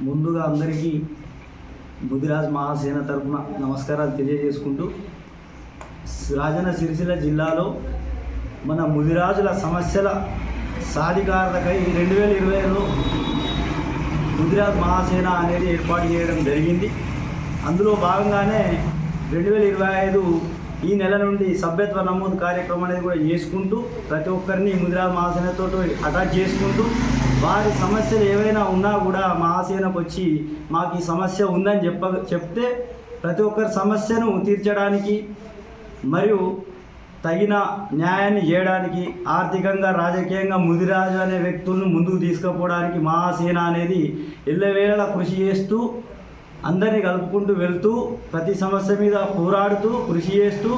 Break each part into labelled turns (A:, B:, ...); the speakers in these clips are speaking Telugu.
A: ముందుగా అందరికీ ముదిరాజ్ మహాసేన తరఫున నమస్కారాలు తెలియజేసుకుంటూ, రాజన్న సిరిసిల్ల జిల్లాలో మన ముదిరాజుల సమస్యల సాధికారతకై 2020లో ముదిరాజ్ మహాసేన అనేది ఏర్పాటు చేయడం జరిగింది. అందులో భాగంగానే 2025 ఈ నెల నుండి సభ్యత్వ నమోదు కార్యక్రమం అనేది కూడా చేసుకుంటూ, ప్రతి ఒక్కరిని ముదిరాజ్ మహాసేనతో అటాచ్ చేసుకుంటూ, వారి సమస్యలు ఏవైనా ఉన్నా కూడా మహాసేనకు వచ్చి మాకు ఈ సమస్య ఉందని చెప్తే ప్రతి ఒక్కరి సమస్యను తీర్చడానికి మరియు తగిన న్యాయాన్ని చేయడానికి, ఆర్థికంగా రాజకీయంగా ముదిరాజు అనే వ్యక్తులను ముందుకు తీసుకుపోవడానికి మహాసేన అనేది ఎల్లవేళలా కృషి చేస్తూ, అందరినీ కలుపుకుంటూ వెళ్తూ, ప్రతి సమస్య మీద పోరాడుతూ కృషి చేస్తూ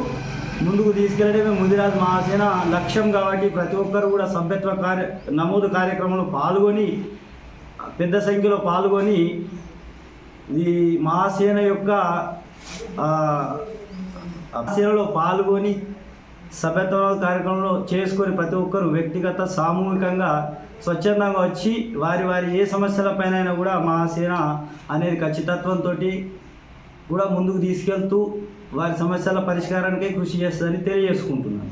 A: ముందుకు తీసుకెళ్లడమే ముదిరాజ్ మహాసేన లక్ష్యం. కాబట్టి ప్రతి ఒక్కరు కూడా సభ్యత్వ నమోదు కార్యక్రమంలో పాల్గొని, పెద్ద సంఖ్యలో పాల్గొని ఈ మహాసేన యొక్క సేనలో పాల్గొని సభ్యత్వ కార్యక్రమంలో చేసుకొని ప్రతి ఒక్కరు వ్యక్తిగత సామూహికంగా స్వచ్ఛందంగా వచ్చి వారి ఏ సమస్యలపైన కూడా మహాసేన అనేది ఖచ్చితత్వంతో కూడా ముందుకు తీసుకెళ్తూ వారి సమస్యల పరిష్కారానికే కృషి చేస్తుందని తెలియజేసుకుంటున్నాను.